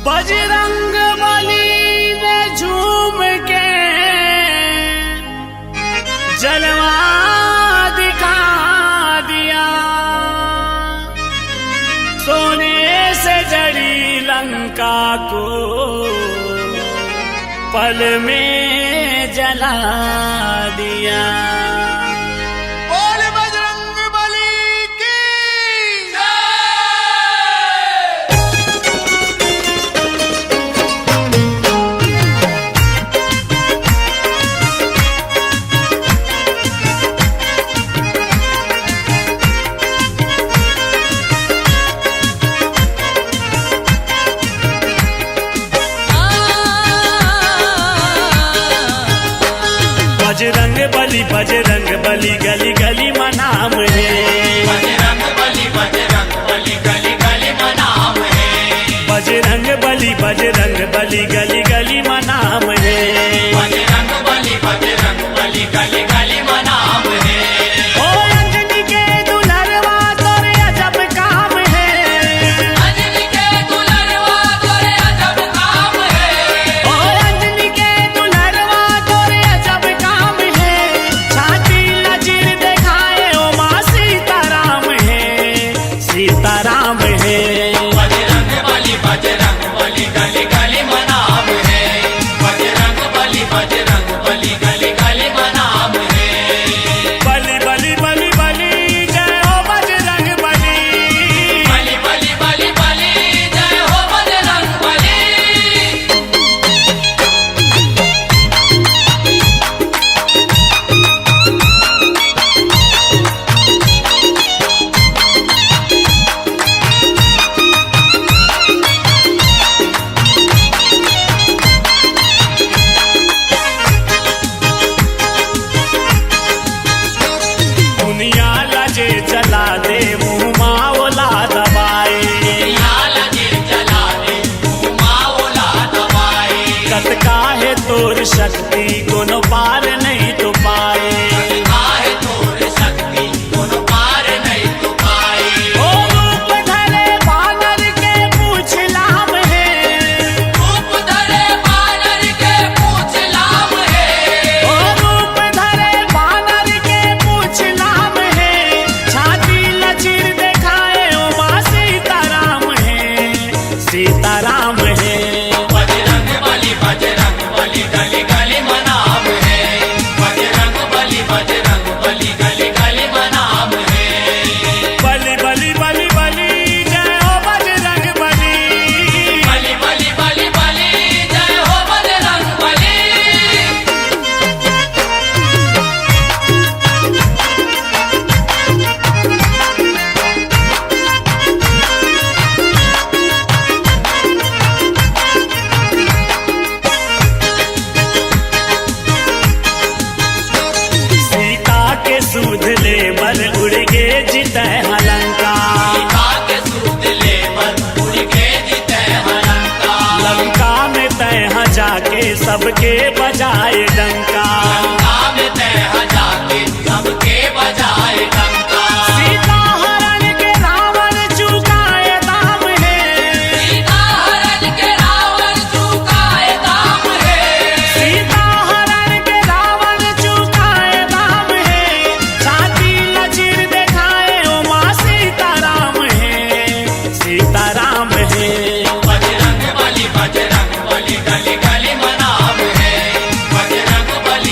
बजरंग बली ने झूम के जलवा दिखा दिया, सोने से जड़ी लंका को पल में जला दिया। बजरंग बली गली गली मनाम है, बजरंग बली गली गली मनाम है, बजरंग बली गली गली मनाम है, बजरंग बली गली गली मनाम है। ओ अंजनी के दुल्हरवा तोरे अजब काम है, अंजनी के दुल्हरवा तोरे अजब काम है, ओ अंजनी के दुल्हरवा तोरे अजब काम है, छाती लजीर दिखाए ओ माँ सीताराम है, सीताराम है। बजरंग बली गली गली मनाम है, बजरंग बली गली गली मनाम है। बली बली बली बली जय हो बजरंग बली, बली बली बली बली जय हो बजरंग बली। दुनिया लजे जला दे मुँह माओला दबाए, कत काहे तोर शक्ति कोनो पार नहीं तो पाए, ओ रूप धरे बानर के पूछ लाम है, ओ रूप धरे बानर के पूछ लाम है, छाती लचीर दिखाए ओ माँ सीताराम है, सीताराम है। बजरंग बली गली गली मनाम है, बजरंग बली गली गली मनाम है। बली बली बली बली जय हो बजरंग बली, बली बली बली बली जय हो बजरंग बली। सीता के सूद ले बल उड़ गे जितै हलंका, के सूद ले बल उड़ के जीते हलंका, लंका में तय जाके सबके बजाए डंका, लंका में तय जाके सबके बजाए डंका। सीता हरण के रावण चुकाए दाम है, सीता हरण के रावण चुकाए दाम है, सीता हरण के रावण चुकाए दाम है, छाती लचीर दिखाए ओ माँ सीताराम है, सीताराम है। बजरंग बली गली गली मनाम है, बजरंग बली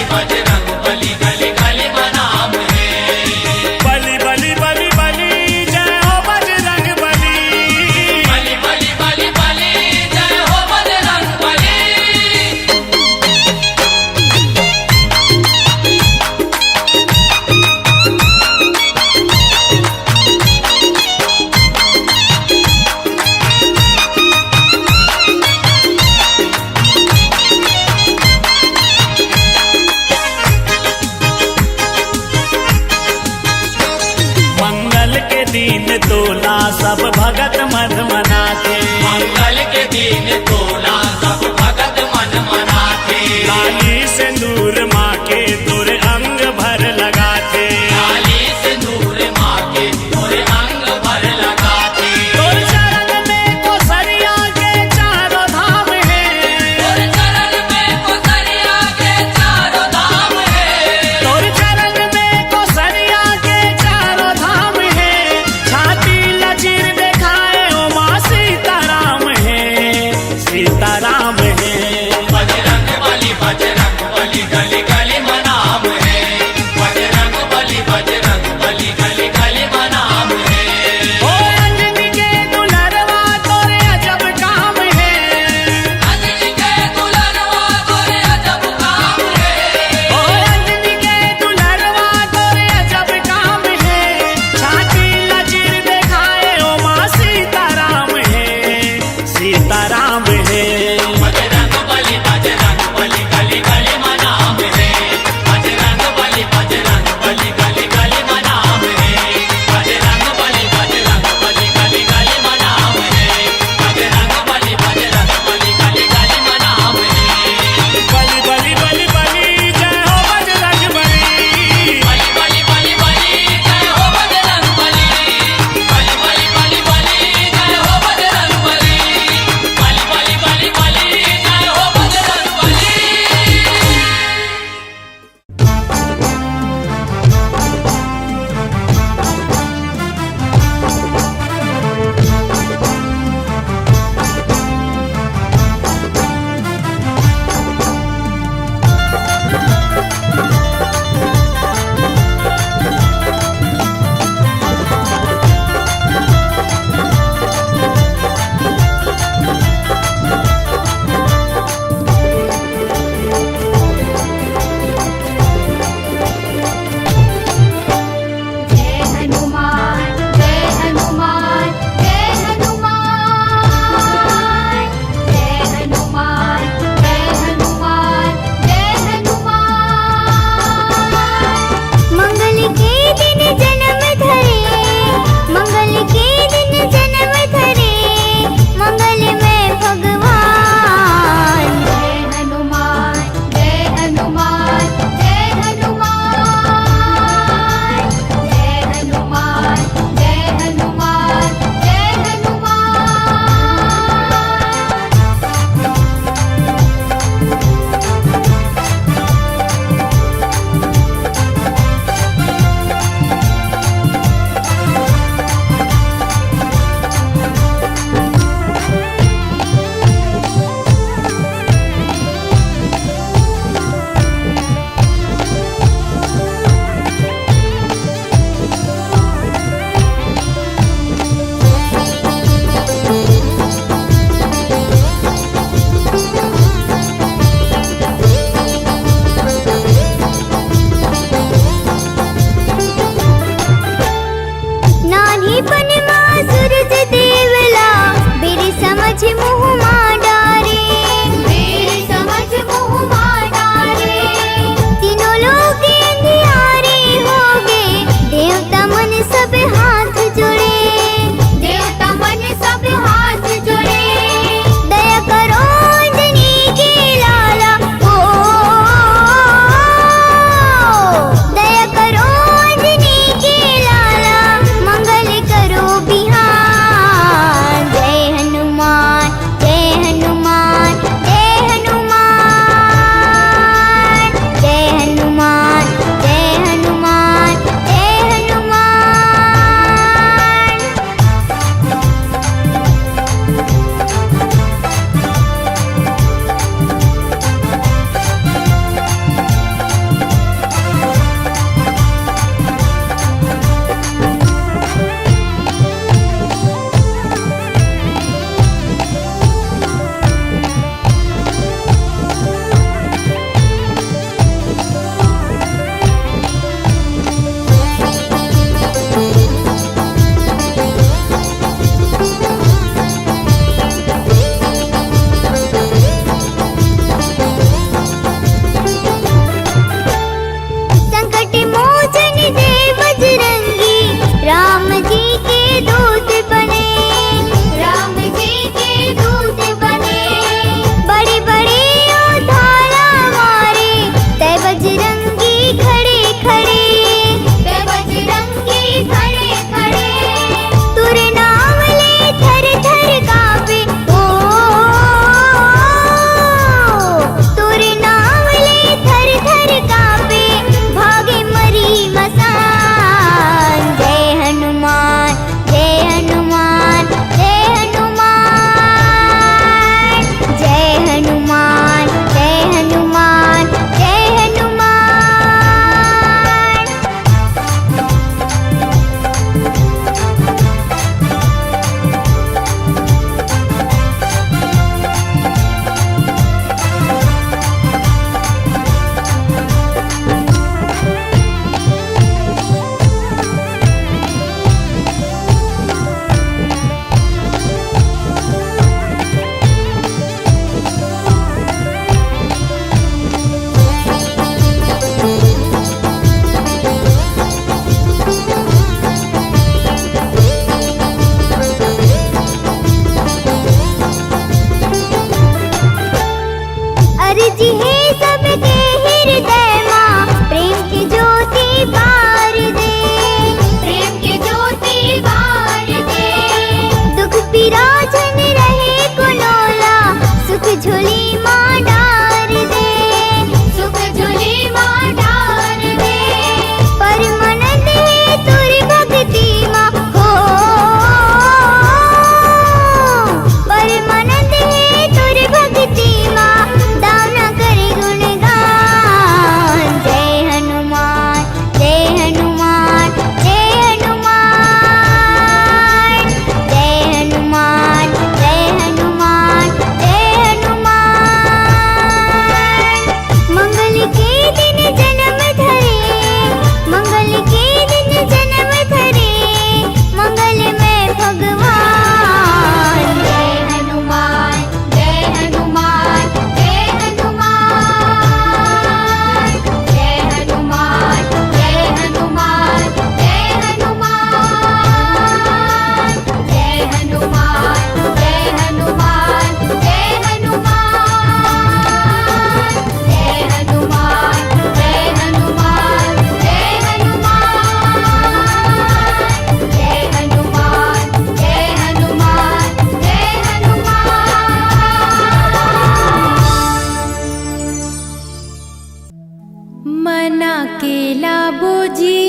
मना केला बुजी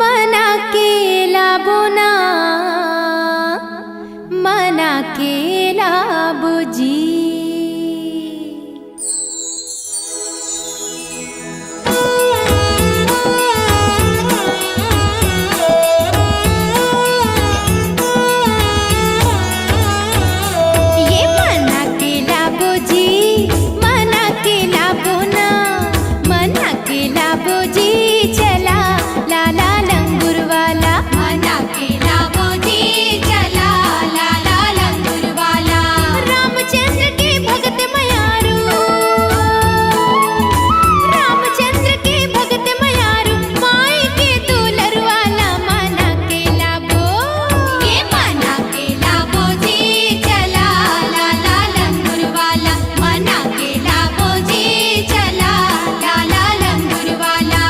मना केला बुना मना केला बुजी ये मना केला बुजी मना केला बुना मना केला बुजी चला लाला लंगूर वाला मना केला बुजी चला लाला लंगूर वाला रामचंद्र के भगत मयारू रामचंद्र के भगत मयारू माई के दुलर वाला मना केला बो ये मना केला बोजी चला लाला लंगूर वाला मना केला बोजी चला लाला लंगूर वाला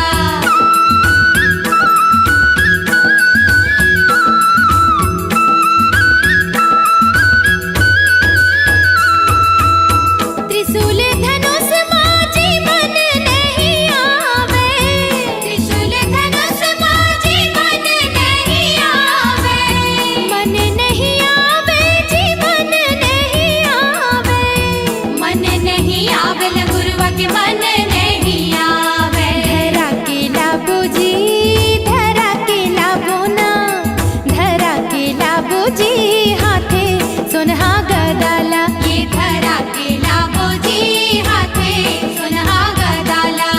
त्रिशूल धनुष माजी मन नहीं आवे त्रिशूल धनुष माजी मन नहीं आवे मन नहीं आवे जी मन नहीं आवे मन नहीं आवे लंगुरवा के मन नहीं आवे धरा केला बुजी धरा केला बोना धरा केला बुजी हाथे सुनहा गदाला ये धरा केला बुजी हाथे सुनहा गदाला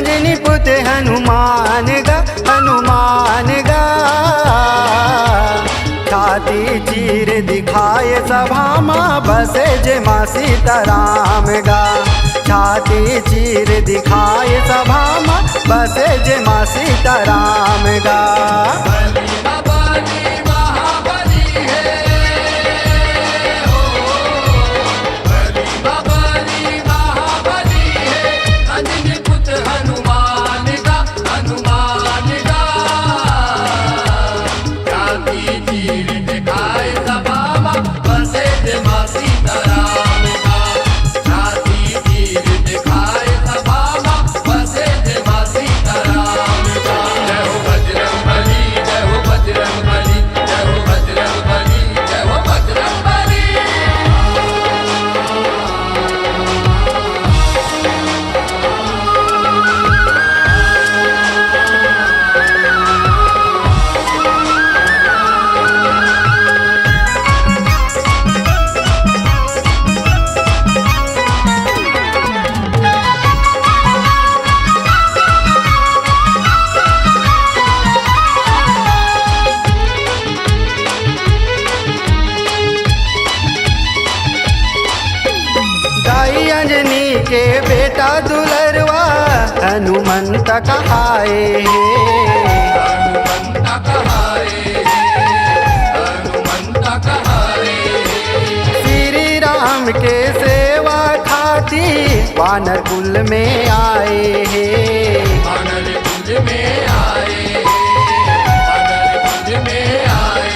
अंजनी पुत्र हनुमान गा हनुमान गा। छाती चीर दिखाए सभा माँ बसे जे माँ सीताराम गा। छाती चीर दिखाए सभा माँ बसे जे माँ सीताराम गा। बली महाबली है हो, बली महाबली है। अंजनी पुत्र हनुमान गा हनुमान गा। छाती चीर दिखाए सभा माँ बसे जे माँ सीताराम गा। छाती चीर दिखाए सभा माँ बसे जे माँ सीताराम गा। जय हो बजरंग बली, जय हो बजरंग बली, जय हो बजरंग बली, जय हो बजरंग बली। गाई अंजनी के बेटा दुलरवा हनुमंत कहाए। हनुमंता कहाए, हनुमंता कहाए। श्री राम के सेवा खाती वानर कुल में आए हैं। वानर कुल में आए, वानर कुल में आए।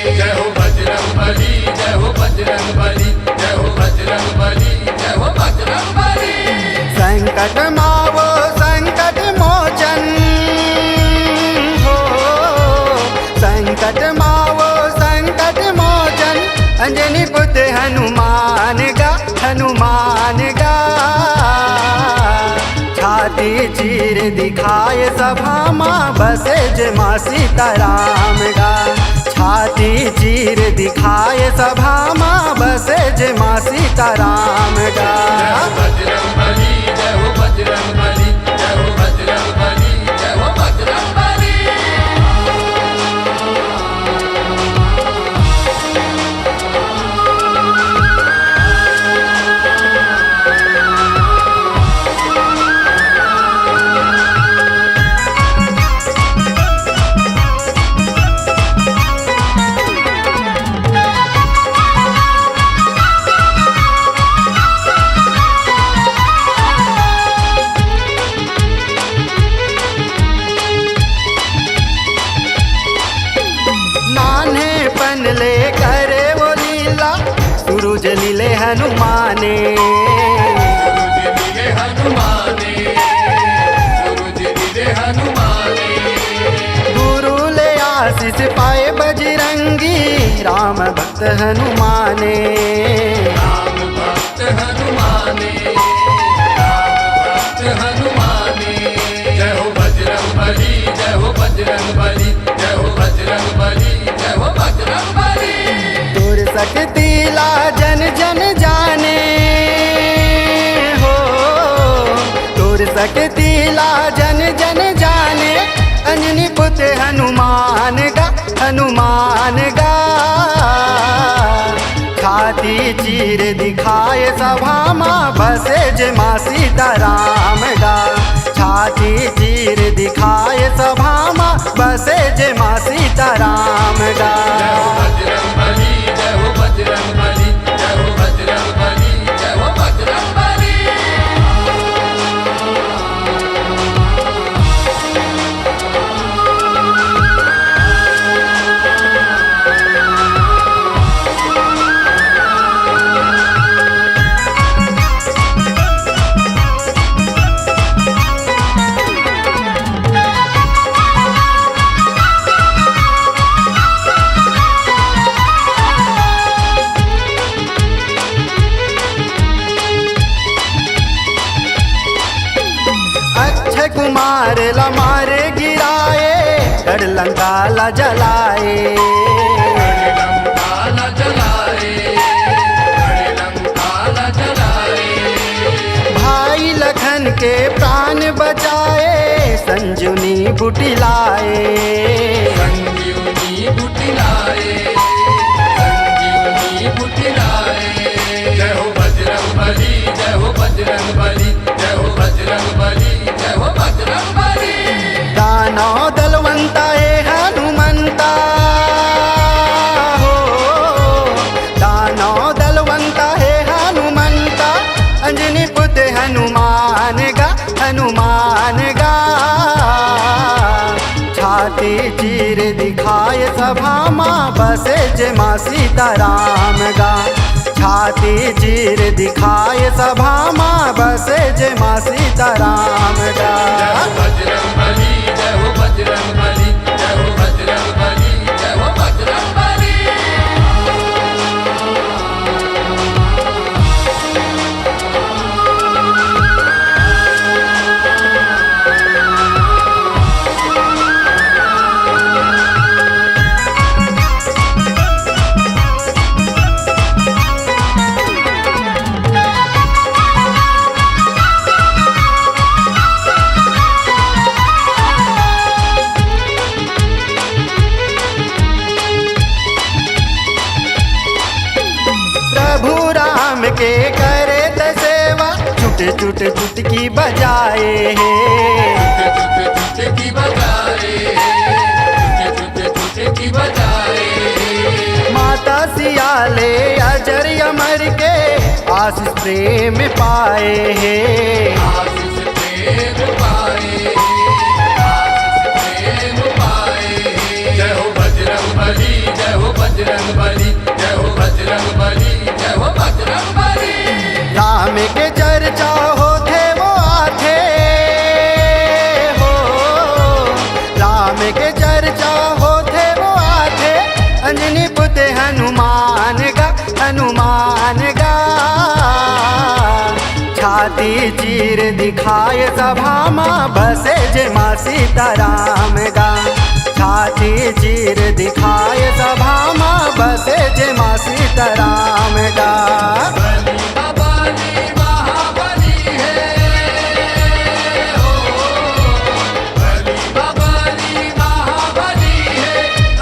जय हो बजरंग बली, जय हो बजरंग बली, जय हो बजरंग बली, जय हो बजरंग बली। संकट मावो संकट मोचन हो, संकट मावो संकट मोचन। अंजनी पुत्र हनुमान गा हनुमान गा। छाती चीर दिखाए सभा माँ बसे जे माँ सीताराम गा। छाती चीर दिखाए सभा माँ बसे जे माँ सीताराम गा। जय हो बजरंग बली, जय हो बजरंग बली, जय हो बजरंग बली, जय हो बजरंग बली। नान्हेपन ले करे वो लीला सूरज लीले हनुमाने। सूरज दिले हनुमाने, सूरज दिले हनुमाने। गुरु ले आशीष पाए बजरंगी राम भक्त हनुमाने। राम भक्त हनुमाने, राम भक्त हनुमाने। जय हो बजरंग बली, जय हो बजरंग बली, जय हो बजरंग बली, जय हो बजरंग बली। दूर सकती ला जन जन जाने हो, दूर सकती ला जन जन जाने। अंजनी पुत्र हनुमान गा हनुमान गा। छाती चीर दिखाए सभा माँ बसे जे माँ सीताराम गा। छाती चीर दिखाए सभा माँ बसे जे माँ सीताराम गा। जय हो बजरंग बली, जय हो बजरंग बली, जय हो बजरंग बली, जय हो बजरंग बली। कुमार ला मारे गिराए डर लंका ला जलाए। बड़े लंका ला जलाए, बड़े लंका ला जलाए। भाई लखन के प्राण बचाए बुटिलाए। संजीवनी बुटिलाए, संजीवनी बुटिलाए। जय हो बजरंग बली, जय हो बजरंग बली, जय हो बजरंग बली, जय हो बजरंग बली। दानव दलवंता है हनुमंता हो, दानव दलवंता है हनुमंता, अंजनी पुत्र हनुमान गा, हनुमान गा। छाती चीर दिखाए सभा माँ बसे जे माँ सीताराम गा। छाती चीर दिखाए सभा माँ बसे जे माँ सीताराम गा। जय हो बजरंग बली, जय हो बजरंग बली, जय हो बजरंग बली, जय हो बजरंग बली। प्रभु राम के करे त सेवा, छुट छुट चुटकी बजाए है। चुटकी बजाए, चुटकी बजाए। माता सियाले अजर अमर के आशीष प्रेम पाए है। आशीष प्रेम पाए, आशीष प्रेम पाए। जय हो बजरंग बली, जय हो बजरंग बली, जय हो बजरंग बली, जय हो बजरंग बली। राम के चर्चा होते वो आथे हो, राम के चर्चा होते वो आथे, अंजनी पुत्र हनुमान गा, हनुमान गा। छाती चीर दिखाए सभा माँ बसे जे माँ सीताराम गा। छाती चीर दिखाए सभा माँ बसे जे माँ सीताराम गा। बली बली महाबली है हो, बली बली महाबली है।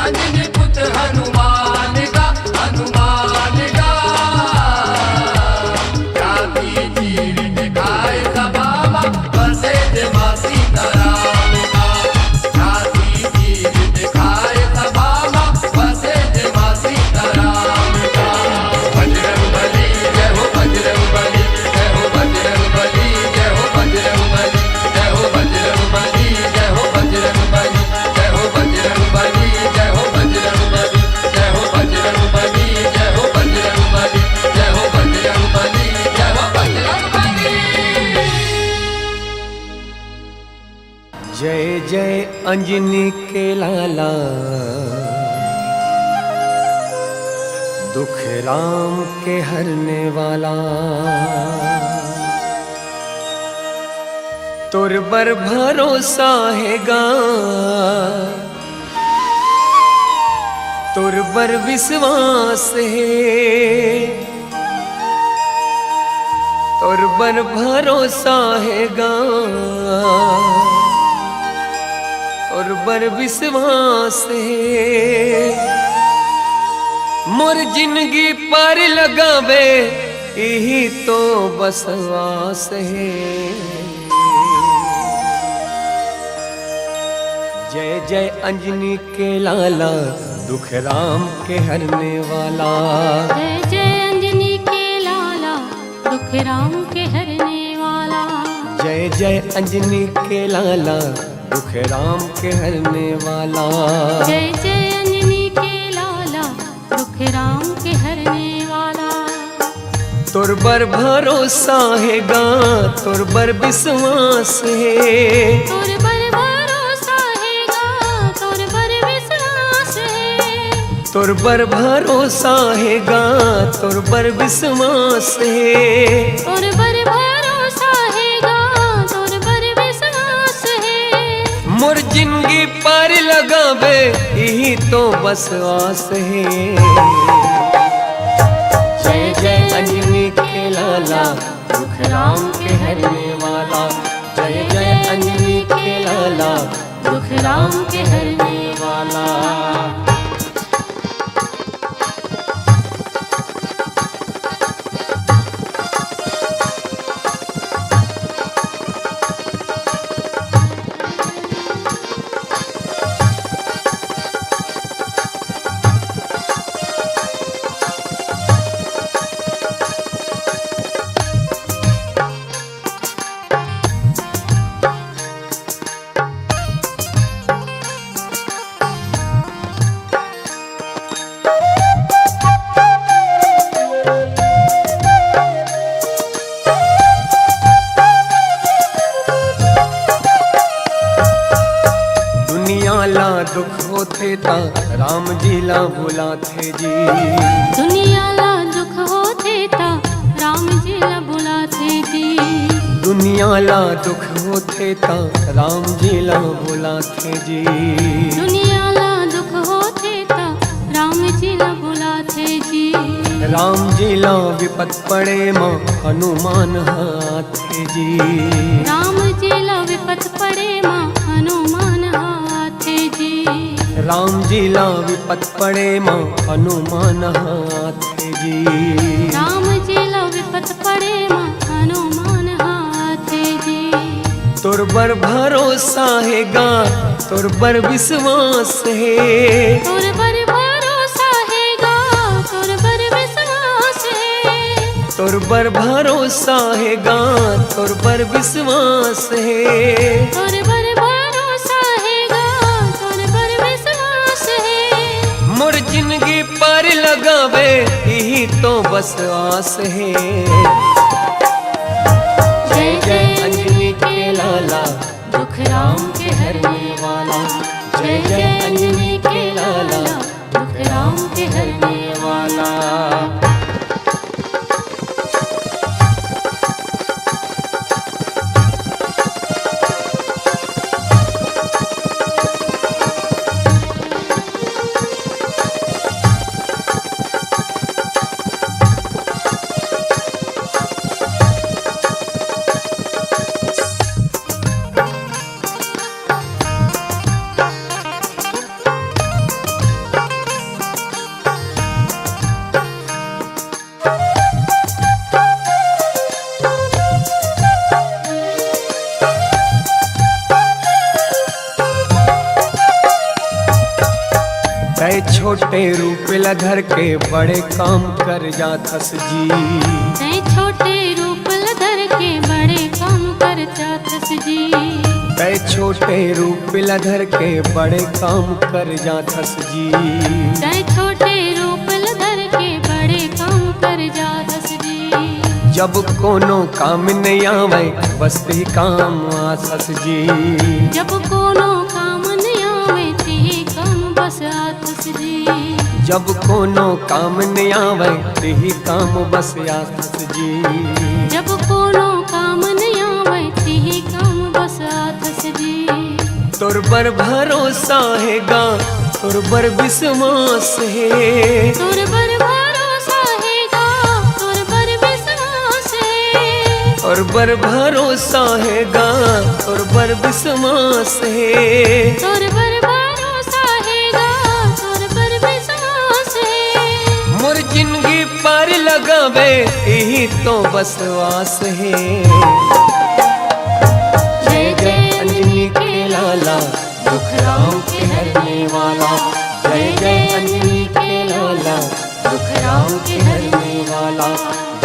अंजनी पुत्र हनुमान का, हनुमान का। छाती चीर दिखाए सभा माँ बसे जे माँ सीताराम का। छाती चीर दिखाए सभा माँ बसे जे माँ सीताराम का। बजरंग बली, जय हो बजरंग बली, जय हो बजरंग बली, जय हो बजरंग बली, जय हो बजरंग बली, जय हो बजरंग बली, जय हो बजरंग बली, जय हो बजरंग बली, जय हो बजरंग बली, जय हो बजरंग बली, जय हो बजरंग बली, जय हो बजरंग बली। जय जय अंजनी के लाला, दुख राम के हरने वाला। तुर बर भरोसा है गा, तुर बर विश्वास है, तुर बर भरोसा है गा, तुर बर विश्वास है। मोर जिंदगी पर लगावे यही तो बसवास है। जय जय अंजनी के लाला, दुख राम के हरने वाला। जय जय अंजनी के लाला, दुख राम के हरने वाला। जय जय अंजनी के लाला, दुख राम के हरने वाला। जय जय अंजनी के लाला, दुख राम के हरने वाला। तुर बर भरोसा है गा, तुर बर विश्वास है। तुर पर भरोसा है गा, तुर पर विश्वास है। तुर बर भरोसा है गा, तुर बर विश्वास है। तुर पर भरोसा है गा, तुर पर विश्वास है। मोर जिंदगी पर लगावे यही तो बस आस है। जय जय अंजनी के लाला, दुख राम के हरने वाला। जय जय अंजनी के लाला, दुख राम के हरने वाला। दुख होते ता राम जी ला बुलाते जी। दुनिया ला दुख होते ता राम जी ला बुलाते जी। दुनिया ला दुख होते ता राम जी ला बुलाते जी। दुनिया ला दुख होते ता राम जी ला बुलाते जी। राम जी ला विपत पड़े माँ हनुमान हाथे जी। राम जी ला विपत पड़े माँ हनुमान हाथे जी। राम जी ला विपत पड़े माँ हनुमान हाथे जी। राम जी ला विपत पड़े माँ हनुमान हाथे जी। तुर बर भरोसा है गा तुर बर विश्वास है। तुर बर भरोसा है गा तुर बर विश्वास है। तुर बर भरोसा है गा तुर बर विश्वास है। तुर बर भरोसा है गा तुर बर विश्वास है। मोर जिंदगी पर लगावे यही तो बस आस है। जय जय अंजनी के लाला दुख राम के हरने वाला। जय जय अंजनी के लाला दुख राम के हरने वाला। छोटे रूप ला धर के बड़े काम कर जाथस जी। तै छोटे रूप ला धर के बड़े काम कर जाथस जी। तै छोटे रूप ला धर के बड़े काम कर जाथस जी। तै छोटे रूप ला धर के बड़े काम कर जाथस जी। जब कोनो काम नहीं आवे बस ही काम आसस जी। जब कोनो काम नहीं आवे ते काम बस आथस जी। जब कोनो काम नहीं आवे ही काम बस आसस जी। जब कोनो काम नहीं आवे ते काम बस आथस जी। तुर बर भरोसा है गा तुर बर विश्वास है। तुर बर भरोसा है गा तुर बर विश्वास है। तुर बर भरोसा है गा तुर बर विश्वास है। तुर बर भरोसा है गा तुर बर विश्वास है। मोर जिंदगी पर लगावे यही तो बस आस है। जय जय अंजनी के लाला दुख राम के हरने वाला। जय जय अंजनी के लाला दुख राम के हरने वाला।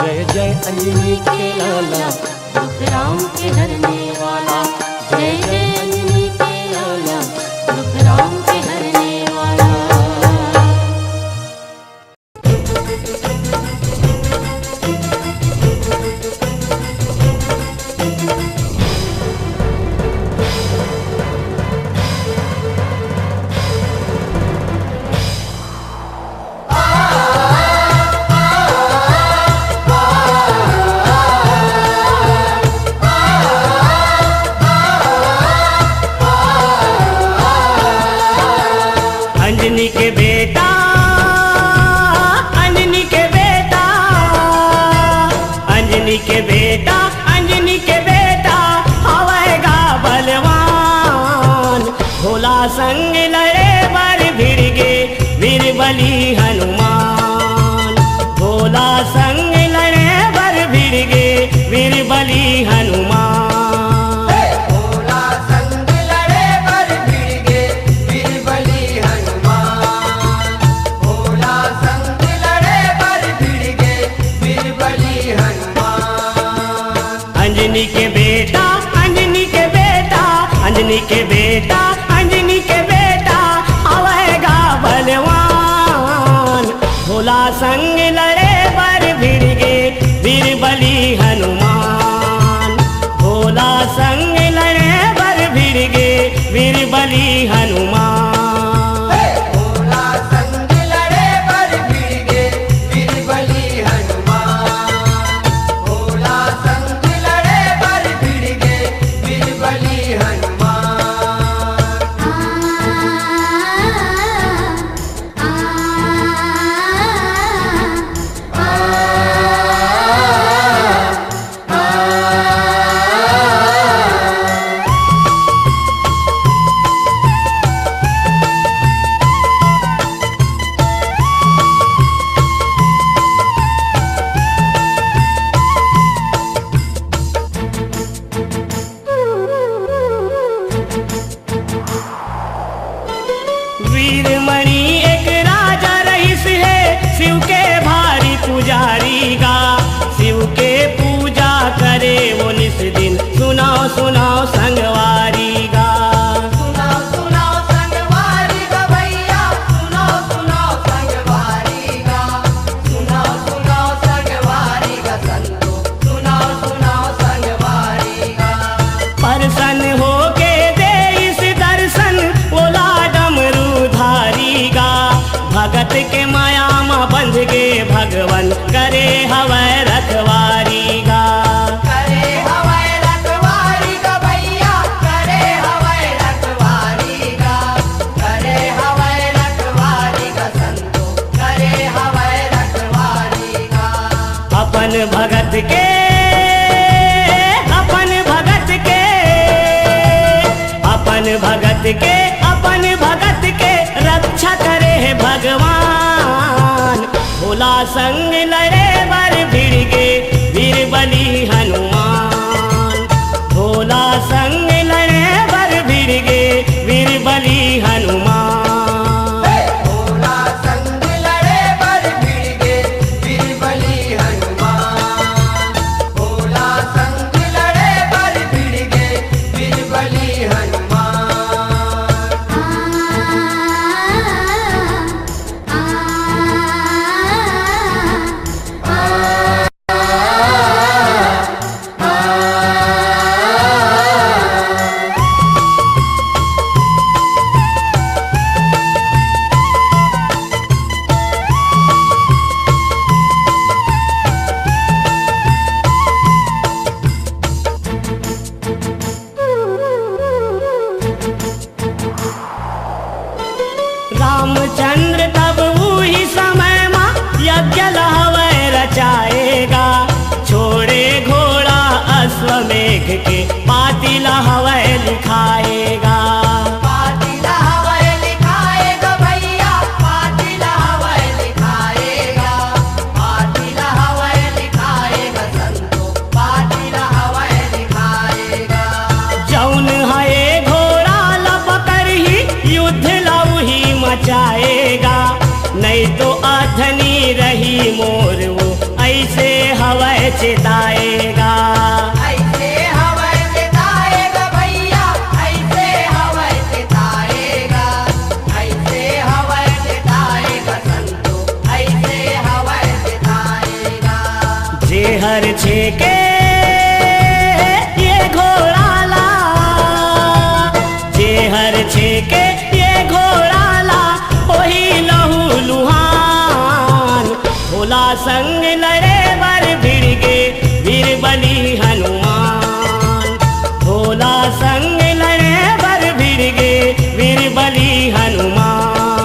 जय जय अंजनी के लाला दुख राम के हरने वाला। जय जय अंजनी के लाला दुख राम के हरने वाला। अंजनी के बेटा अंजनी के बेटा अंजनी के बेटा अंजनी के बेटा हवेगा बलवान। संग लड़े बर भिड़ गे वीर बली हनुमान। भोला संग लड़े बर भिड़ गे वीर बली हनुमान। भोला संग लड़े बर भिड़ गे वीर बली हनुमान। भोला संग लड़े बर भिड़ गे वीर बली हनुमान। अंजनी के बेटा अंजनी के बेटा अंजनी के बेटा अंजनी के बेटा आवेगा बलवान। भोला संग लड़े बर भिड़ गे वीर बली हनुमान। भोला संग लड़े बर भिड़ गे वीर बली हनुमान। भोला संग लड़े बर भिड़ गे वीर बली हनुमान। भोला संग लड़े बर भिड़ गे वीर बली हनुमान। वीरमणि एक राजा रईस है शिव के भारी पुजारी गा। शिव के पूजा करे वो निस दिन सुनाओ सुनाओ संगवारी गा। सुनाओ सुनाओ संगवारी गा भैया सुनाओ सुनाओ संगवारी गा। सुनाओ सुनाओ संगवारी गा संतो सुनाओ सुनाओ संगवारी गा। प्रसन्न होके दे इस दर्शन बोला डमरू धारी गा। भगत के माया मा बंध गे भगवन करे हवै रखवारी गा। करे हवाई रखवारी गा भैया करे हवाई रखवारी गा। करे हवाई रखवारी गा संतो करे हवाई रखवारी गा। अपन भगत के अपन भगत के अपन भगत के अपन भगत के रक्षा करे है भगवान। भोला संग लड़े बर भिड़ गे वीर बली हनुमान। भोला संग लड़े बर भिड़ गे वीर बली हनुमान। भोला संग लड़े बर भिड़ गे वीर बली हनुमान। भोला संग लड़े बर भिड़ गे वीर बली हनुमान। रामचंद्र तब वही समय मा यज्ञ लहवै रचाएगा। छोड़े घोड़ा अश्वमेघ के पाती लहवै लिखाएगा। पातिला हवाई लिखाएगा भैया पातिला हवाई लिखाएगा। पातिला हवाई लिखाएगा संतो पातिला हवाई लिखाएगा। जौन है घोड़ा लपकर ही युद्ध लऊ ही मचाएगा। नहीं तो अधनी रही मोर वो ऐसे हवै चिताएगा। ऐसे हवाई चिताएगा भैया ऐसे हवाई चिताएगा। ऐसे हवाई चिताएगा संतो ऐसे हवाई चिताएगा। जेहर छेके ये घोड़ा ला। जेहर छेके ये घोड़ा ला वही लहू लुहान। भोला संग लड़े बर भिड़ गे वीर बली हनुमान। भोला संग लड़े बर भिड़ गे वीर बली हनुमान।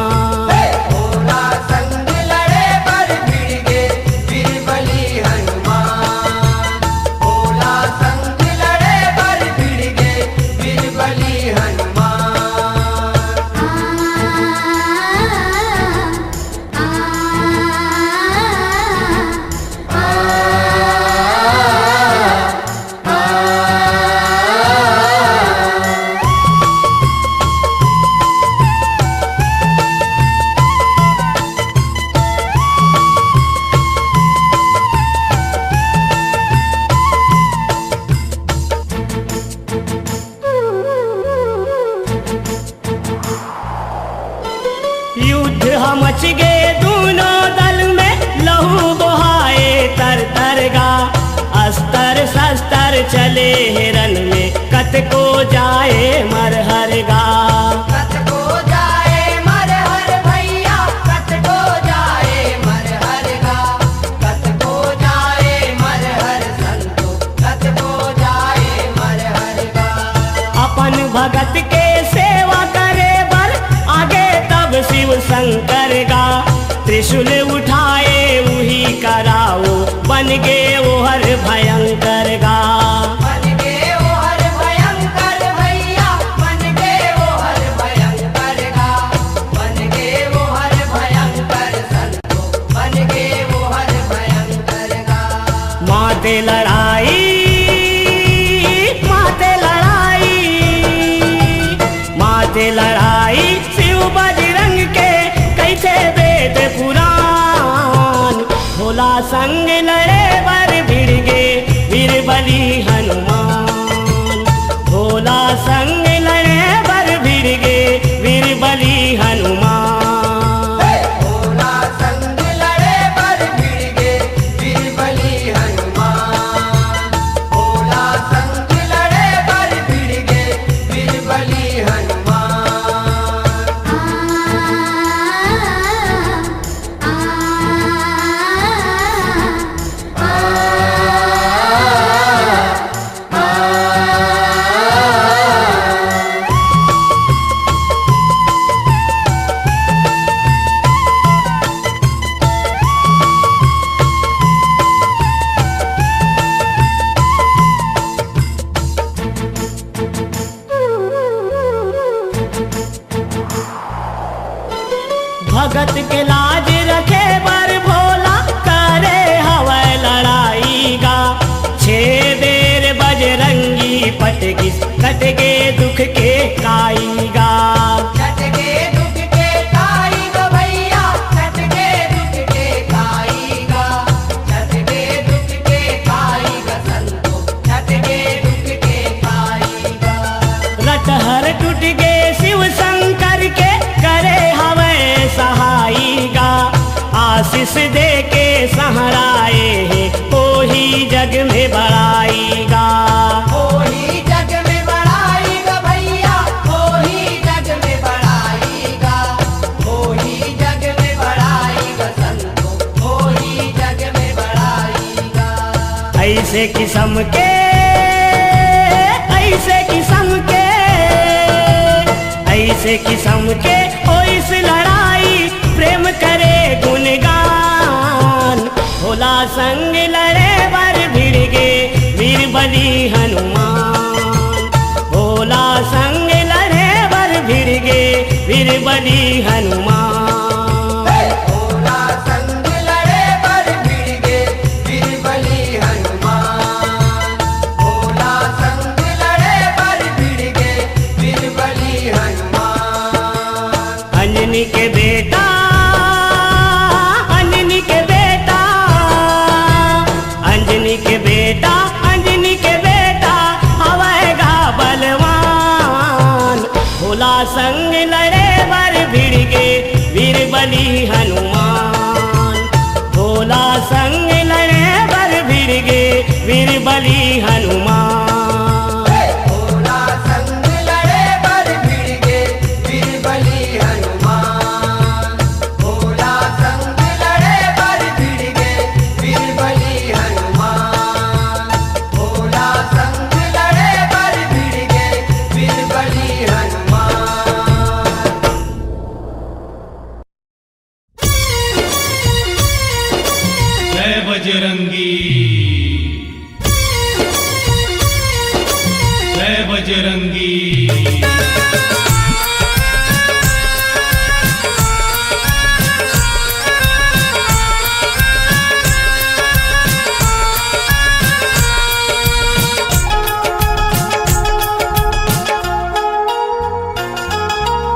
भोला संग लड़े बर भिड़ गे वीर बली हनुमान। भोला संग लड़े बर भिड़ गे वीर बली हनुमान। तरतर गा अस्तर शस्तर चले हिरन में कत को जाए मरहर गा कत को जाए मरहर भैया कत को जाए मरहर गा कत को जाए मरहर संतो कत को जाए मरहर गा अपन भगत के सेवा करे बर आगे तब शिव शंकर गा त्रिशूल उठाए वही कराओ बन गे वो हर भयंकर गा बन गे वो हर भयंकर भैया बन गे वो हर भयंकर गा बन गे वो हर भयंकर संतो बन गे वो हर भयंकर गा माते लड़ाई माते लड़ाई माते लड़ाई शिव बजरंग के कैसे वेद पुराण भोला संग लड़े बर भिड़ गे वीर बली हनुमान भोला संग लड़े बर भिड़ गे वीर बली हनुमान भोला संग लड़े बर भिड़ गे वीर बली हनुमान भोला संग लड़े बर भिड़ गे वीर बली हनुमान भगत के लाज रखे बर भोला करे हवै लड़ाई गा छे बेर बजरंगी पटगी कट गे दुख के काई गा कट गे दुख के काई गा भैया कट गे दुख के काई गा कट गे दुख के काई गा संतो कट गे दुख के काई गा रटहर टूट गे शिव शंकर के करे हवै सहाई गा आशीष दे के सहराए है ओही जग में बड़ाई गा ओही जग में बड़ाई गा भैया ओही जग में बड़ाई गा ओही जग में बड़ाई गा संतो ओही जग में बड़ाई गा ऐसे किस्म के ऐसे किस्म के ऐसे किस्म के ओ इस लड़ाई प्रेम करे गुणगान भोला संग लड़े बर भिड़ गे वीर बली हनुमान भोला संग लड़े बर भिड़ गे वीर बली हनुमान भोला संग लड़े बर भिड़ गे वीर बली हनुमान भोला संग लड़े बर भिड़ गे वीर बली हनुमान अंजनी के बेटा अंजनी के बेटा अंजनी के बेटा अंजनी के बेटा हवैगा बलवान भोला संग लड़े बर भिड़ गे वीर बली हनुमान भोला संग लड़े बर भिड़ गे वीर बली हनुमान भोला संग लड़े बर भिड़ गे वीर बली हनुमान भोला संग लड़े बर भिड़ गे वीर बली हनुमान भोला संग लड़े बर भिड़ गे वीर बली हनुमान जय बजरंगी जय बजरंगी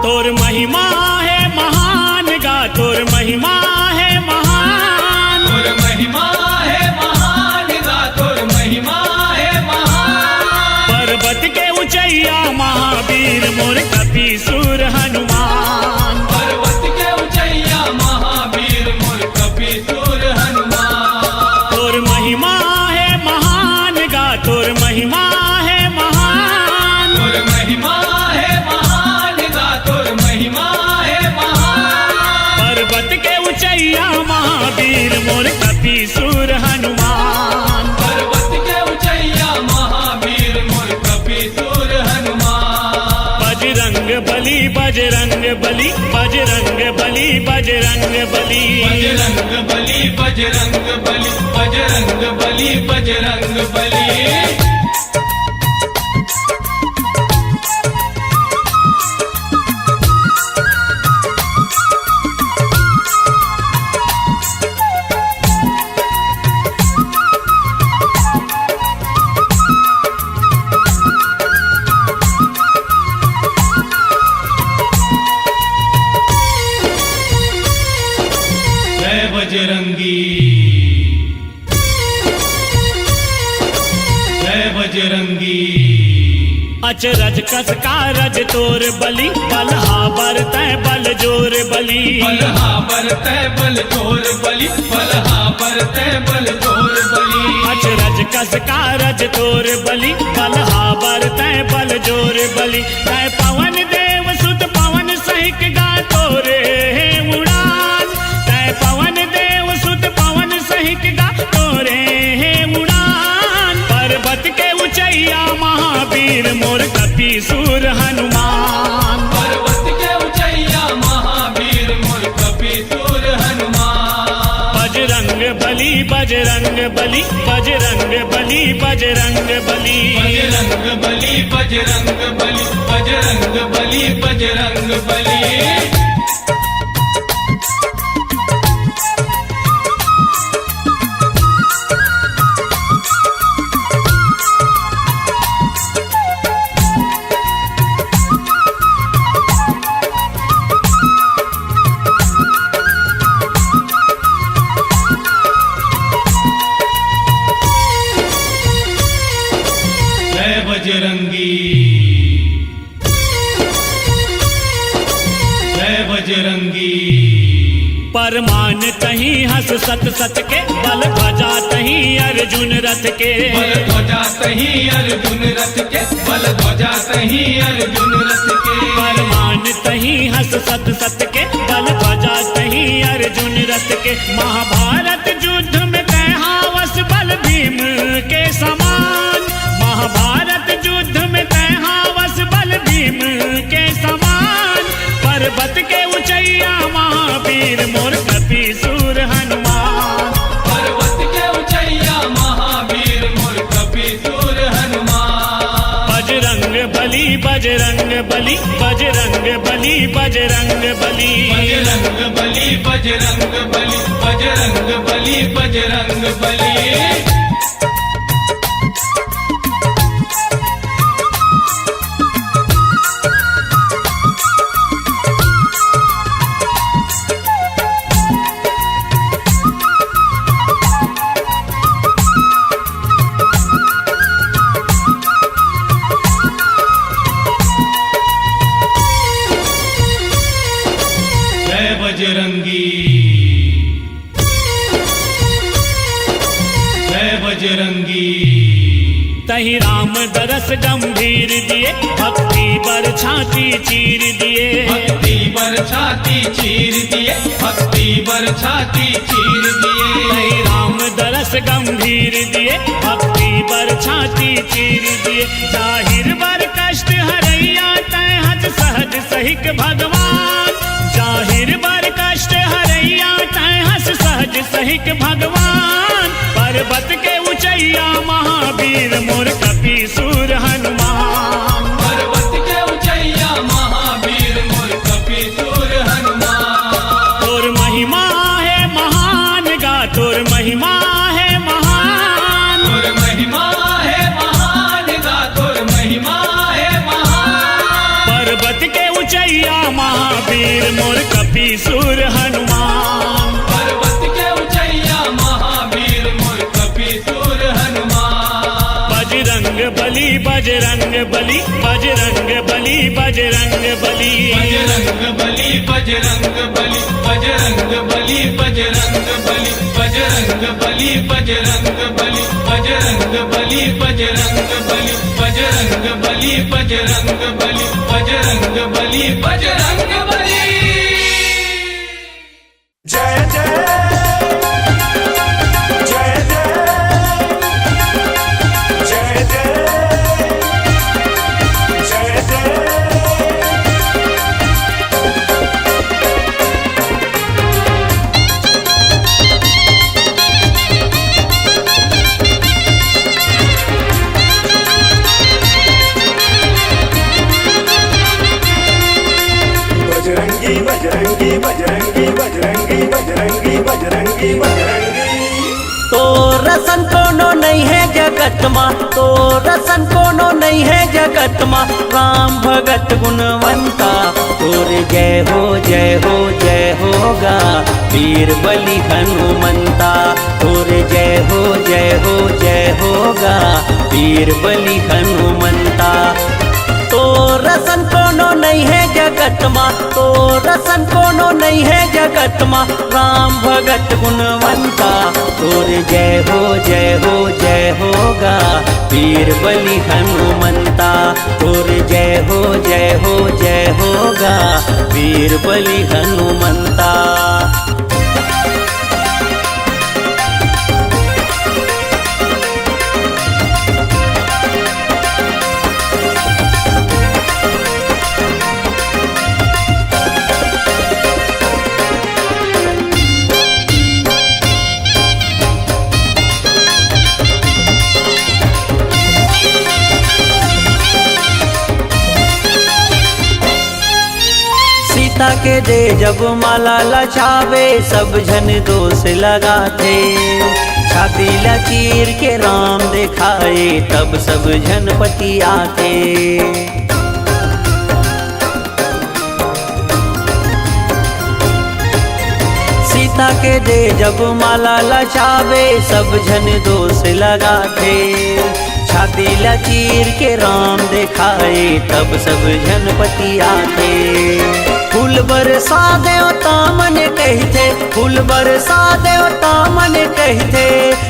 तोर महिमा है महान गा तोर महिमा है महान तोर महिमा है महान गा तोर महिमा है महान पर्वत के ऊंचैया महावीर मोर कपीसुर हनुमान पर्वत के ऊंचैया महावीर मोर कपीसुर हनुमान तोर महिमा महिमा है महान, तोर महिमा है महान गा तोर महिमा है महान। पर्वत के ऊंचैया महावीर मोर कपीसुर हनुमान। पर्वत के ऊंचैया महावीर मोर कपीसुर हनुमान। बजरंग बली बजरंग बली बजरंग बली बजरंग बली बजरंग बली बजरंग बली बजरंग बली बजरंग बली। जय बजरंगी जय बजरंगी। अचरज कस कारज तोर बलि बलहा बरतै बल जोर बलि। बलहा बरतै बल जोर बलि बलहा बरतै बल जोर बलि। अचरज कस कारज तोर बलि बलहा बरतै बल जोर बलि। तै पवन देव सुत पवन सहित गा तोरे हे उड़ान। तै पवन देव सुत पवन सहित गा तोरे हे उड़ान। पर्वत के ऊंचैया महावीर मोर कपीसुर हनुमान। पर्वत के ऊंचैया महावीर मोर कपीसुर हनुमान। बजरंग बली बजरंग बली बजरंग बली बजरंग बली बजरंग बली बजरंग बली बजरंग बली बजरंग बली। जय बजरंगी जय बजरंगी। परमान तही हस सत सत के बल ध्वजा तही अर्जुन रथ के। बल ध्वजा तही अर्जुन रथ के बल ध्वजा तही अर्जुन रथ के। परमान तही हस सत सत के बल ध्वजा तही अर्जुन रथ के। महाभारत युद्ध में तैहावस बल भीम के समान। महाभारत युद्ध में तैहावस बल भीम के समान। पर्वत के ऊंचैया महावीर मोर कपीसुर हनुमान। पर्वत के ऊंचैया महावीर मोर कपीसुर हनुमान। बजरंग बली बजरंग बली बजरंग बली बजरंग बली बजरंग बली बजरंग बली बजरंग बली बजरंग बली। जय बजरंगी जय बजरंगी। तही राम दरस गंभीर दिए भक्ति बर छाती चीर दिए। भक्ति बर छाती चीर दिए भक्ति बर छाती चीर दिए। तही राम दरस गंभीर दिए भक्ति बर छाती चीर दिए। जाहिर बर कष्ट हरैया तै हज सहज सहिक भगवान। जाहिर बर कष्ट हरैया तै हस सहज सहिक भगवान। पर्वत के ऊंचैया महावीर मोर कपीसुर हनुमान। पर्वत के ऊंचैया महावीर मोर कपीसुर हनुमान। तोर महिमा है महान गा तोर महिमा है महान। तोर महिमा है महान गा तोर महिमा है महान। पर्वत के ऊंचैया महावीर मोर कपीसुर हनुमान। पर्वत के ऊंचैया महावीर मोर कपीसुर हनुमान। बजरंग बली बजरंग बली बजरंग बली बजरंग बली बजरंग बली बजरंग बली बजरंग बली बजरंग बली बजरंग बली बजरंग बली बजरंग बली बजरंग बली बजरंग बली बजरंग बली बजरंग बली बजरंग बली। जय जय जय जय जय जय जय जय। बजरंगी बजरंगी बजरंगी बजरंगी बजरंगी बजरंगी बजरंगी। तो रसन कोनो नहीं है जगत माँ, तो रसन कोनो नहीं है जगत माँ। राम भगत गुणवंता तोरे जय हो जय हो जय होगा। वीर बलि हनुमंता तोरे जय हो जय हो जय होगा। वीर बलि हनुमंता तो रसन कोनो नहीं है जगत माँ, तो रसन कोनो नहीं है जगत माँ। राम भगत गुणवंता तोरे जय हो जय हो जय होगा। वीर बलि हनुमंता तोरे जय हो जय हो जय होगा। वीर बलि हनुमंता। सीता के दे जब माला लछावे सब जन दोष लगाते। छाती लकीर के राम दिखाए तब सब जन पति आते। सीता के दे जब माला लछावे सब जन दोष लगाते। छाती लकीर के राम दिखाए तब सब जन पति आते। फूल बरसा देवता मन कहते, फूल बरसा देवता मन कहते।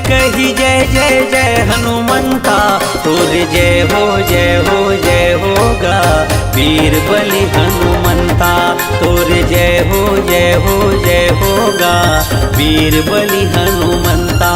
कही जय जय जय हनुमंता तोरे जय हो जय हो जय होगा। वीर बलि हनुमंता तोरे जय हो जय हो जय होगा। वीर बलि हनुमंता।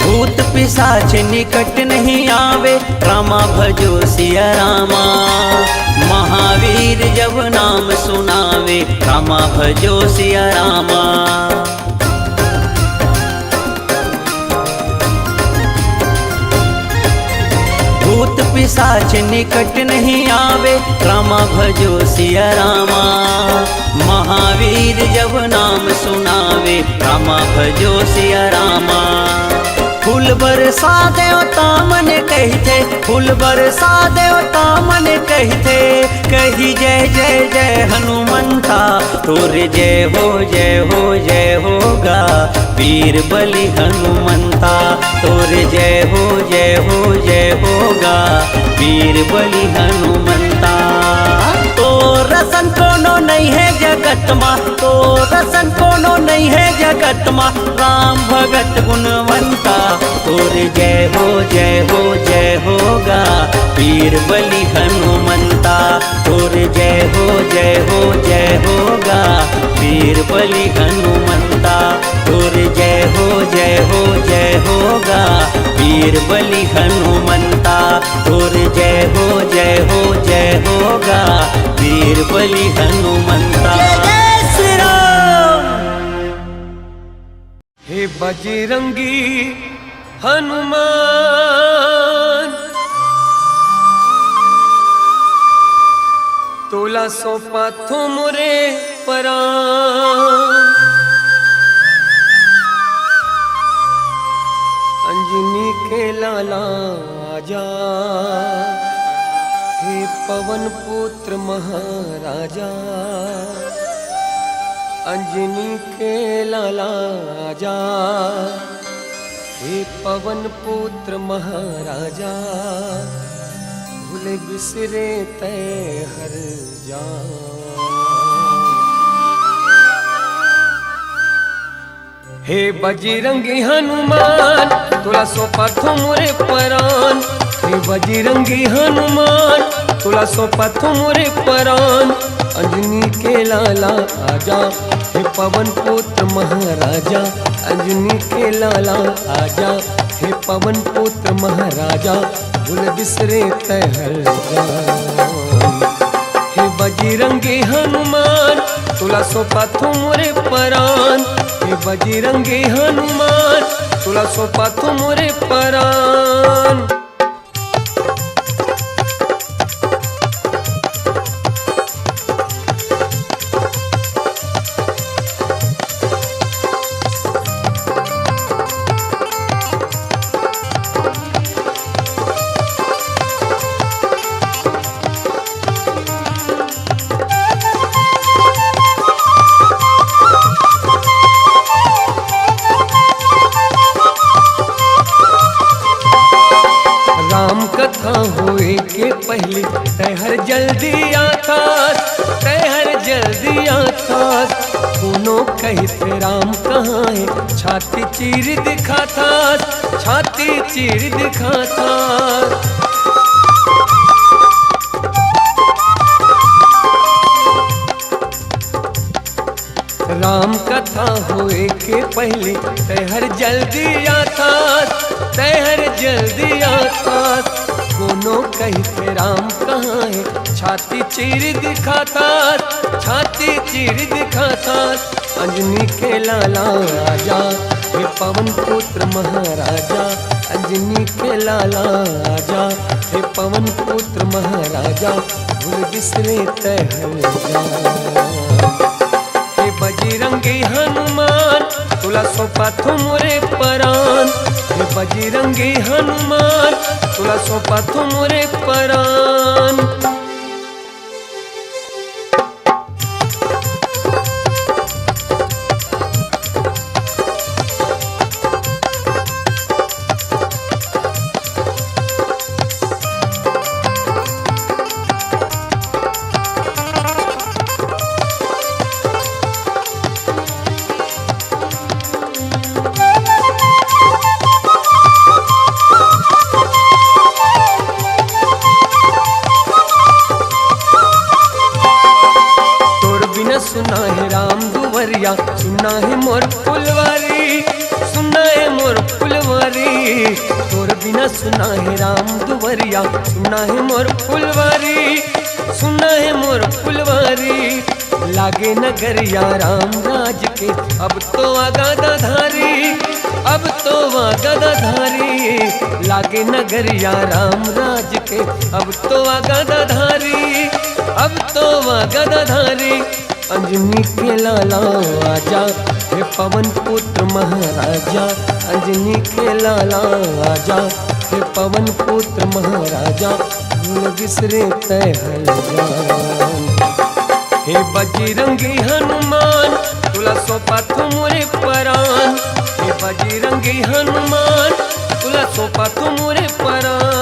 भूत पिशाच निकट नहीं आवे। रामा भजो सिया रामा। महावीर जब नाम सुनावे रामा भजो सिया रामा। भूत पिशाच निकट नहीं आवे रामा भजो सिया रामा। महावीर जब नाम सुनावे रामा भजो सिया रामा। फूल बरसा देवता मन कहते, फूल बरसा देवता मन कहते। कही जय जय जय हनुमंता तोरे जय हो जय हो जय होगा। वीर बलि हनुमंता तोरे जय हो जय हो जय होगा। वीर बलि हनुमंता। तो रसन कोनो नहीं है जगत माँ, तो रसन कोनो नहीं है जगत माँ। राम भगत गुणवंता तोरे जय हो जय हो जय होगा। वीर बलि हनुमंता तोरे जय हो जय हो जय होगा। वीर बलि हनुमंता तोरे जय हो जय हो जय होगा। वीर बलि हनुमंता तोरे जय हो जय हो जय होगा। वीर बलि हनुमंता। जय श्री राम। हे बजरंगी हनुमान तोला सौंपा तुमरे परान। अंजनी के लाला आजा, हे पवन पुत्र महाराजा। अंजनी के लाला आजा, हे पवन पुत्र महाराजा। भूले बिसरे तय हर जान। हे बजरंगी हनुमान, तोला सौंपा तुमरे परान। हे बजरंगी हनुमान, तोला सौंपा तुमरे परान। अंजनी के लाला आजा, हे पवन पुत्र महाराजा। अंजनी के लाला आजा, हे पवन पुत्र महाराजा। भूल बिसरे तय हर जान। हे बजरंगी हनुमान, तोला सौंपा तुमरे परान। हे बजरंगी हनुमान, तोला सौंपा तुमरे परान। होए के पहले तहर जल्दी आता, तहर जल्दी आता। कोनो कहते राम कहाँ है, छाती चीर दिखाता, छाती चीर दिखाता। राम कथा होए के पहले तहर जल्दी आता, तहर जल्दी आता। कोनो कहते राम कहाँ है, छाती चीर दिखाता, छाती चीर दिखाता। अंजनी के लाला आजा, हे पवन पुत्र महाराजा। अंजनी के लाला आजा, हे पवन पुत्र महाराजा। भूल बिसरे तय हर जान। हे बजरंगी हनुमान, तोला सौंपा तुमरे परान। हे बजरंगी हनुमान, तोला सौंपा तुमरे परान। सुना है राम दुवरिया, सुना है मोर फुलवारी, सुना है मोर फुलवारी। तोर बिना सुना है राम दुवरिया, सुना है मोर फुलवारी, सुना है मोर फुलवारी। लागे नगरिया राम राज के, अब तो आगादा धारी, अब तो आगादा धारी। लागे नगरिया राम राज के, अब तो आगादा धारी, अब तो आगादा धारी। अंजनी के लाला आजा, हे पवन पुत्र महाराजा। अंजनी के लाला आजा, हे पवन पुत्र महाराजा। भूल बिसरे तय हर जान। हे बजरंगी हनुमान, तोला सौंपा तुमरे परान। हे बजरंगी हनुमान, तोला सौंपा तुमरे परान।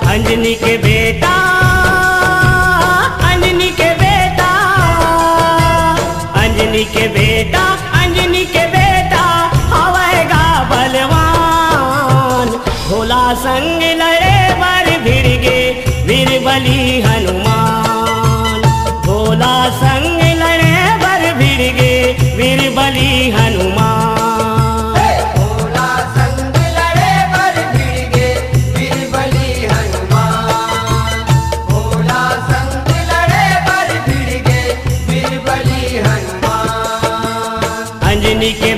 अंजनी के बेटा, अंजनी के बेटा। अंजनी के बेटा हवेगा बलवान। भोला संग लड़े बर भिड़ गे वीर बली हनुमान। भोला संग लड़े बर भिड़ गे वीर बली हनुमान। भोला संग लड़े बर भिड़ गे वीर बली हनुमान। भोला संग लड़े बर भिड़ गे वीर बली हनुमान। अंजनी के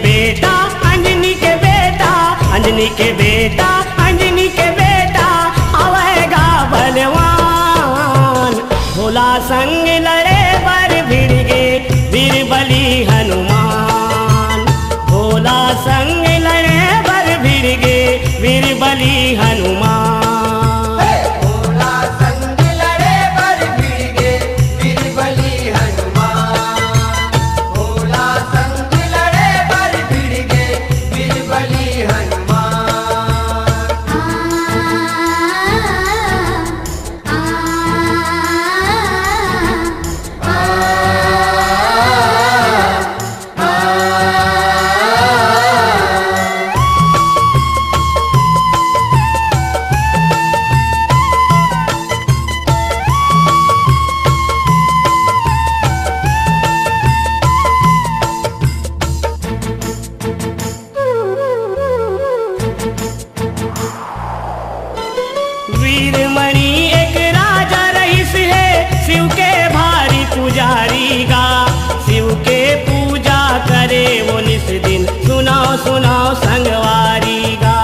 बेटा हवेगा बलवान। भोला संग लड़े बर भिड़ गे वीर बली हनुमान। भोला संग लड़े बर भिड़ गे वीर बली हनुमान। भोला संग लड़े बर भिड़ गे वीर बली हनुमान। भोला संग लड़े बर भिड़ गे वीर बली हनुमान। वीरमणि एक राजा रईस है, शिव के भारी पुजारी गा। शिव के पूजा करे वो निस दिन, सुनाओ सुनाओ संगवारी गा।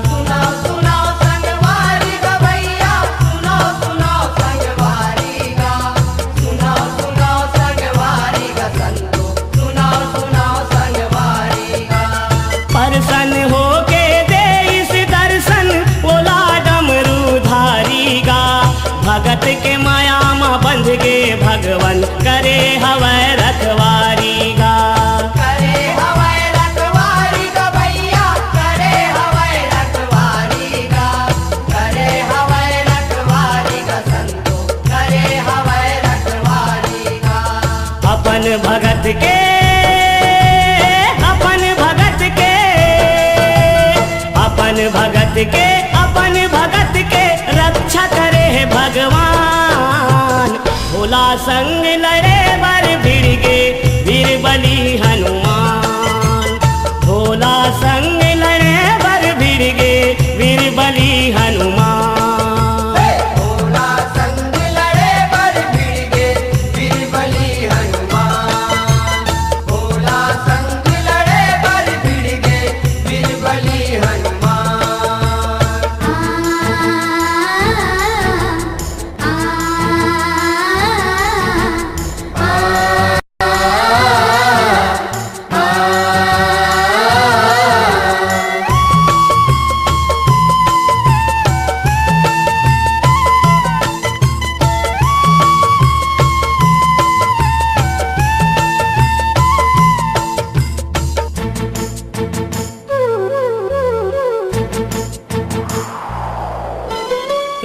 सुनाओ सुनाओ संगवारी गा भैया, सुनाओ सुनाओ संगवारी गा। सुनाओ सुनाओ संगवारी गा संतो, सुनाओ सुनाओ संगवारी गा। प्रसन्न होके दे इस दर्शन बोला डमरू धारी गा। भगत के माया माँ बंध गे भगवन, करे हवै रखवारी गा। करे हवाई रखवारी गा भैया, करे हवाई रखवारी गा। करे हवाई रखवारी गा संतो, करे हवाई रखवारी गा। अपन भगत के रक्षा करे है भगवान। भोला संग लड़े बर भिड़ गे वीर बली हनुमान। भोला संग लड़े बर भिड़ गे वीर बली हनुमान। भोला संग लड़े बर भिड़ गे वीर बली हनुमान। भोला संग लड़े बर भिड़ गे वीर बली हनुमान।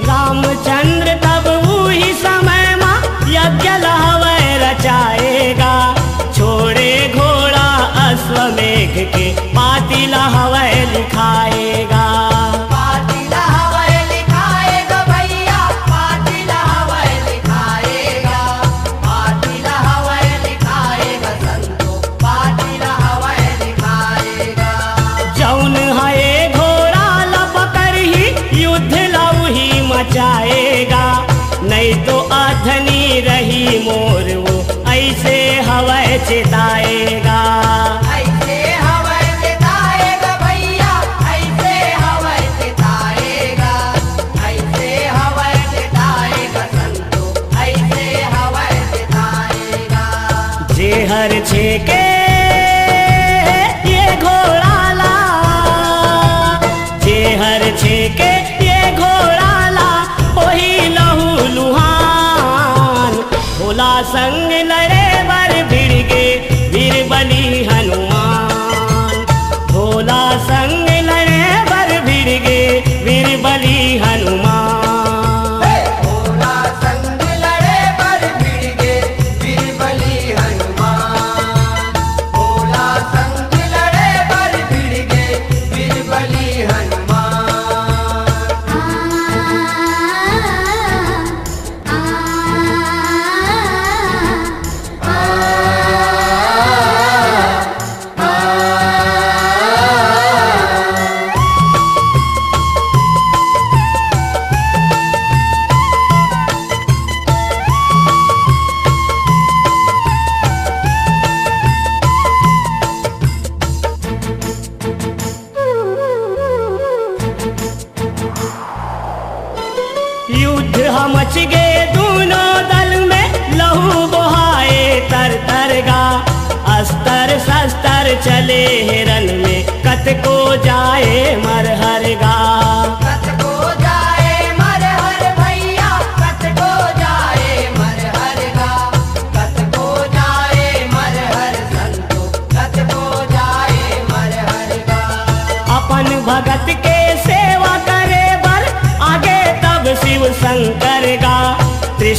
रामचंद्र तब वही समय माँ यज्ञ लहवै रचाएगा। छोड़े घोड़ा अश्वमेघ के पाती लहवै लिखाएगा। पाती लहवै लिखाएगा भैया, पाती लहवै लिखाएगा। पाती लहवै लिखाएगा संतो, पाती लहवै लिखाएगा। जौन है घोड़ा लपकर ही युद्ध लौही मचाएगा। नहीं तो अधनी रही मोर वो ऐसे हवै चिताएगा। ऐसे हवै चिताएगा भैया, ऐसे हवै चिताएगा। ऐसे हवै चिताएगा संतो, ऐसे हवै चिताएगा। जेहर छेके ये घोड़ा ला, जेहर छेके ये घोड़ा ला, वही लहू लुहान। भोला संग लड़े बर भिड़ गे वीर बली हनुमान। भोला संग लड़े बर भिड़ गे वीर बली हनुमान। भोला संग लड़े बर भिड़ गे वीर बली हनुमान।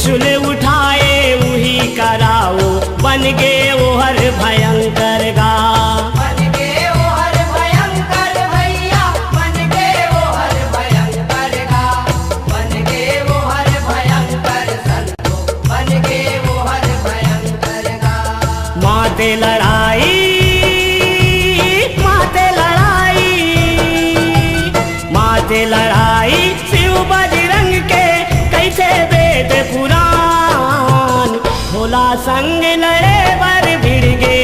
त्रिशूल उठाए वही कराओ बन गे वो हर भयंकर गा बन गे वो हर भयंकर भैया बन गे वो हर भयंकर गा बन गे वो हर भयंकर संतो बन गे वो हर भयंकर गा माते लड़ाई माते लड़ाई शिव बजरंग के कैसे वेद पुराण भोला संग लड़े बर भिड़ गे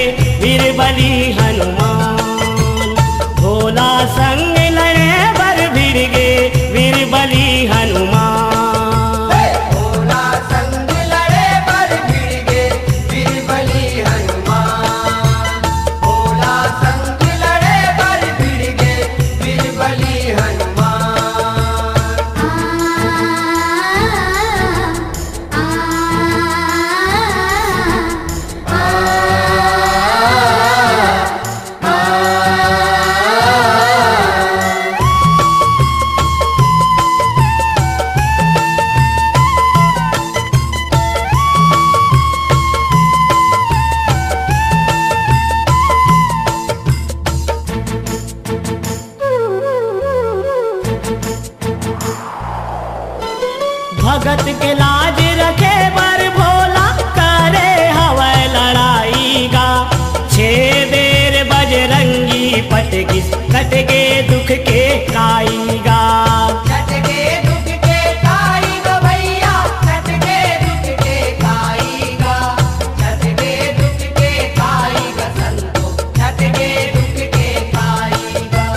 वीर बली हनुमान भोला संग लड़े बर भिड़ गे वीर बली हनुमान भोला संग लड़े बर भिड़ गे वीर बली हनुमान भोला संग लड़े बर भिड़ गे वीर बली हनुमान भगत के लाज रखे बर भोला करे हवै लड़ाई गा छे बेर बजरंगी पटगी कट गे दुख के काई गा कट गे दुख के काई गा भैया कट गे दुख के काई गा कट गे दुख के काई गा संतो कट गे दुख के काई गा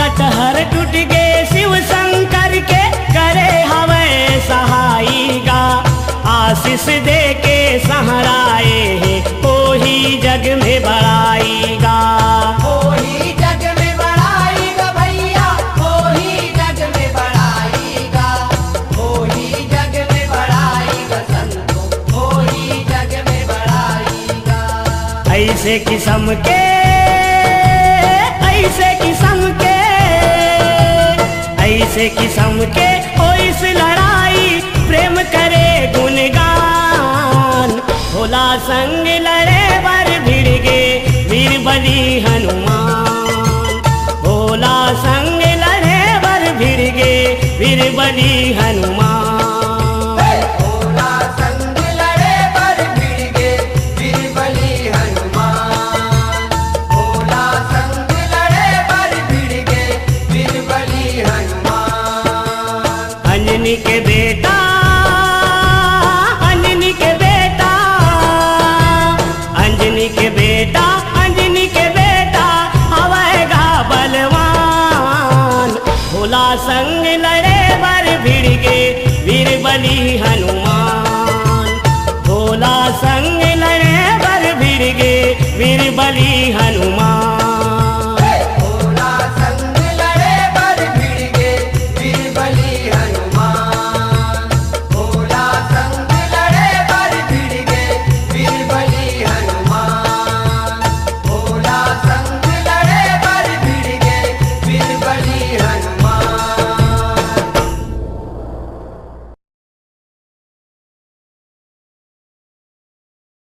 रटहर टूट गे शिव शंकर के करे हवै सहाई गा आशीष दे के सहराए है ओही जग में बड़ाई गा ओही जग में बड़ाई गा भैया ओही जग में बड़ाई गा ओही जग में बड़ाई गा संतो ओही जग में बड़ाई गा ऐसे किस्म के ऐसे किस्म के ऐसे किस्म के हो इस लड़ाई प्रेम करे गुणगान भोला संग लड़े बर भिड़ गे वीर बली हनुमान भोला संग लड़े बर भिड़ गे वीर बली हनुमान